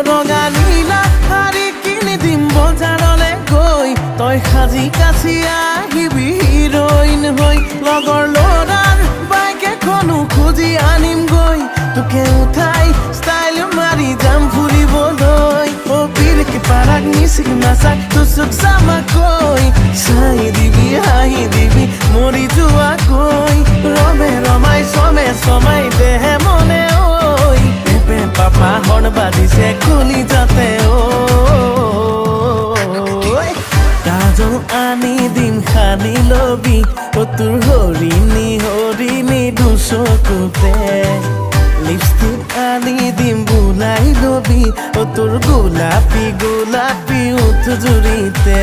ৰঙা নীলা শাৰী কিনি দিম বজাৰলে গৈ তই সাজি কাছি আহিবি হিৰইন হৈ লগৰ ল'ৰাৰ বাইক এখনো খুজি আনিম গৈ তোকে উঠাই ষ্টাইল মাৰি যাম ফুৰিবলৈ বিলকে পাৰাক মিচিক নাচাক তুচুক চামাকৈ চাই দিবি হাঁহি দিবি মৰি যোৱাকৈ ৰমে ৰমাই চমে চমাই দেহে মনে ঐ পেপে পাপা হৰ্ণ বাজিছে খুলি যাতে কাজল আনি দিম সানি লবি তোৰ হৰিণী হৰিণী দুচকুতে লিপষ্টিক আনি দিম বুলাই লবি তোৰ গোলাপী গোলাপী উঠ জুৰিতে